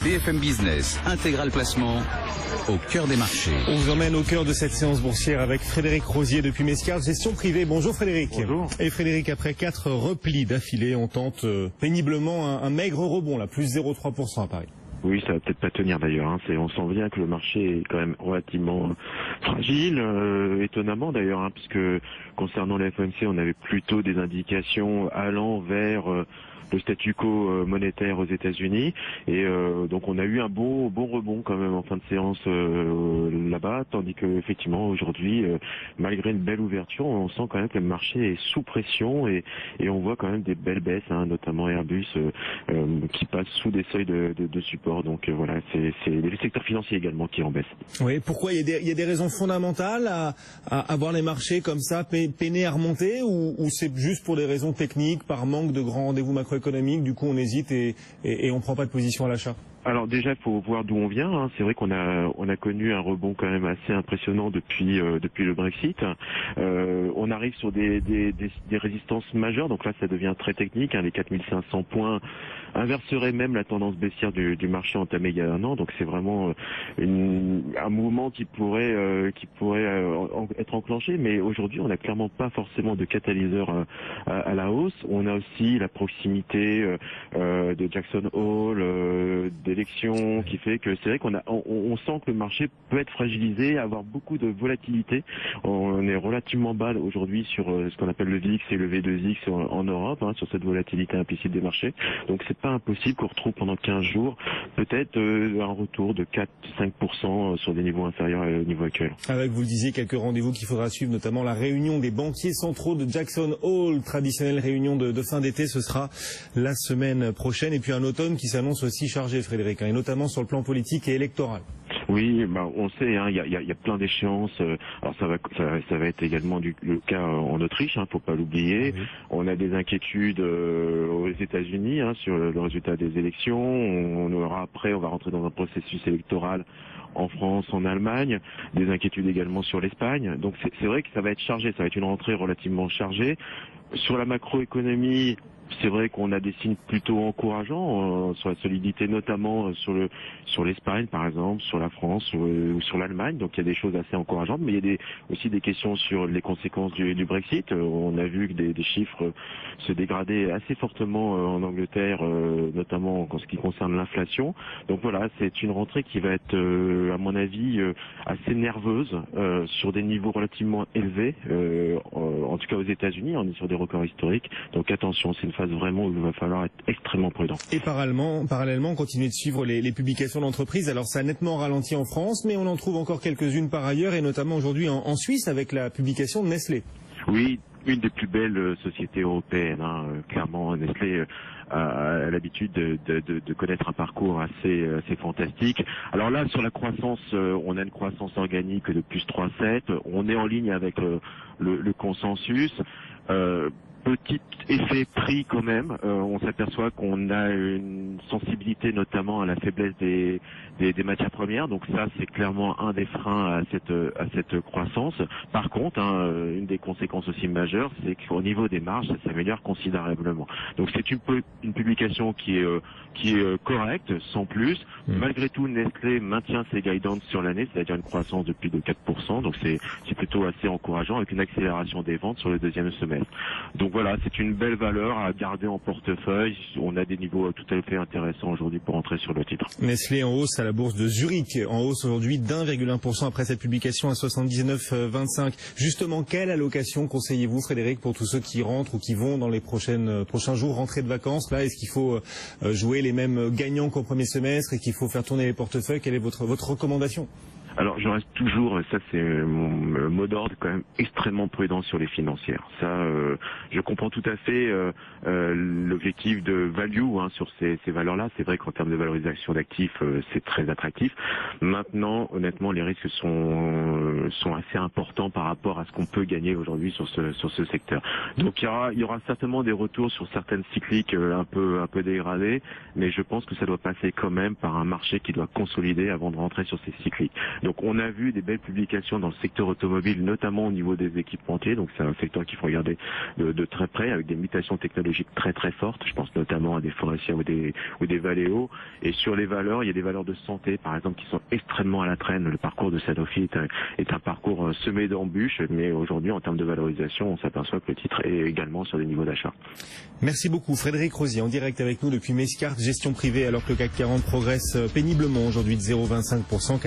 BFM Business, intégral placement, au cœur des marchés. On vous emmène au cœur de cette séance boursière avec Frédéric Rosier depuis Mescard, gestion privée. Bonjour Frédéric. Bonjour. Et Frédéric, après 4 replis d'affilée, on tente péniblement un maigre rebond, là, plus 0,3% à Paris. Oui, ça va peut-être pas tenir d'ailleurs. On sent bien que le marché est quand même relativement fragile, étonnamment d'ailleurs, puisque concernant la FOMC, on avait plutôt des indications allant vers le statu quo monétaire aux États-Unis, et donc on a eu un bon rebond quand même en fin de séance là-bas, tandis que effectivement aujourd'hui, malgré une belle ouverture, on sent quand même que le marché est sous pression et on voit quand même des belles baisses, notamment Airbus qui passe sous des seuils de support. Donc voilà, c'est le secteur financier également qui est en baisse. Oui, pourquoi il y a des raisons fondamentales à voir les marchés comme ça peiner à remonter, ou c'est juste pour des raisons techniques, par manque de grands rendez-vous macroéconomiques, du coup on hésite et on prend pas de position à l'achat? Alors déjà, il faut voir d'où on vient. C'est vrai qu'on a connu un rebond quand même assez impressionnant depuis le Brexit. On arrive sur des résistances majeures, donc là ça devient très technique. Les 4500 points inverseraient même la tendance baissière du marché entamé il y a un an. Donc c'est vraiment un mouvement qui pourrait être enclenché. Mais aujourd'hui, on n'a clairement pas forcément de catalyseur à la hausse. On a aussi la proximité de Jackson Hole, d'élections, qui fait que c'est vrai on sent que le marché peut être fragilisé, avoir beaucoup de volatilité. On est relativement bas aujourd'hui sur ce qu'on appelle le VIX et le V2X en Europe, sur cette volatilité implicite des marchés. Donc c'est pas impossible qu'on retrouve pendant 15 jours peut-être un retour de 4-5% sur des niveaux inférieurs au niveau actuel. Avec, vous le disiez, quelques rendez-vous qu'il faudra suivre, notamment la réunion des banquiers centraux de Jackson Hole, traditionnelle réunion de fin d'été, ce sera la semaine prochaine, et puis un automne qui s'annonce aussi chargé, Frédéric, et notamment sur le plan politique et électoral. Oui, on sait, il y a plein d'échéances. Alors ça va être également le cas en Autriche, faut pas l'oublier. Oui. On a des inquiétudes aux États-Unis sur le résultat des élections. On va rentrer dans un processus électoral en France, en Allemagne, des inquiétudes également sur l'Espagne. Donc c'est vrai que ça va être chargé, ça va être une rentrée relativement chargée. Sur la macroéconomie, c'est vrai qu'on a des signes plutôt encourageants sur la solidité, notamment sur l'Espagne par exemple, sur la France ou sur l'Allemagne. Donc il y a des choses assez encourageantes, mais il y a aussi des questions sur les conséquences du Brexit. On a vu que des chiffres se dégradaient assez fortement en Angleterre, notamment en ce qui concerne l'inflation. Donc voilà, c'est une rentrée qui va être, à mon avis, assez nerveuse sur des niveaux relativement élevés. En tout cas aux États-Unis, on est sur des records historiques. Donc attention, c'est une phase vraiment où il va falloir être extrêmement prudent. Et parallèlement, continuer de suivre les publications d'entreprises. Alors ça a nettement ralenti en France, mais on en trouve encore quelques-unes par ailleurs, et notamment aujourd'hui en Suisse avec la publication de Nestlé. Oui, une des plus belles sociétés européennes. Clairement, Nestlé a l'habitude de connaître un parcours assez fantastique. Alors là, sur la croissance, on a une croissance organique de plus 3,7. On est en ligne avec le consensus. Petit effet prix quand même, on s'aperçoit qu'on a une sensibilité notamment à la faiblesse des matières premières, donc ça c'est clairement un des freins à cette croissance. Par contre, une des conséquences aussi majeures, c'est qu'au niveau des marges, ça s'améliore considérablement. Donc c'est une publication qui est correcte, sans plus. Malgré tout, Nestlé maintient ses guidance sur l'année, c'est-à-dire une croissance de plus de 4%, donc c'est plutôt assez encourageant, avec une accélération des ventes sur le deuxième semestre. Donc voilà, c'est une belle valeur à garder en portefeuille. On a des niveaux tout à fait intéressants aujourd'hui pour entrer sur le titre. Nestlé en hausse à la bourse de Zurich, en hausse aujourd'hui d'1,1% après cette publication à 79,25. Justement, quelle allocation conseillez-vous, Frédéric, pour tous ceux qui rentrent ou qui vont dans les prochains jours rentrer de vacances? Là, est-ce qu'il faut jouer les mêmes gagnants qu'au premier semestre et qu'il faut faire tourner les portefeuilles? Quelle est votre recommandation? Alors je reste toujours, ça c'est mon mot d'ordre, quand même extrêmement prudent sur les financières. Ça, je comprends tout à fait l'objectif de value sur ces valeurs-là. C'est vrai qu'en termes de valorisation d'actifs, c'est très attractif. Maintenant, honnêtement, les risques sont assez importants par rapport à ce qu'on peut gagner aujourd'hui sur ce secteur. Donc il y aura certainement des retours sur certaines cycliques un peu dégradées, mais je pense que ça doit passer quand même par un marché qui doit consolider avant de rentrer sur ces cycliques. Donc on a vu des belles publications dans le secteur automobile, notamment au niveau des équipementiers. Donc c'est un secteur qu'il faut regarder de très près, avec des mutations technologiques très très fortes. Je pense notamment à des Faurecia ou des Valeo. Et sur les valeurs, il y a des valeurs de santé, par exemple, qui sont extrêmement à la traîne. Le parcours de Sanofi est un parcours semé d'embûches, mais aujourd'hui, en termes de valorisation, on s'aperçoit que le titre est également sur des niveaux d'achat. Merci beaucoup Frédéric Rosier, en direct avec nous depuis Mescart Gestion Privée, alors que le CAC 40 progresse péniblement aujourd'hui de 0,25%.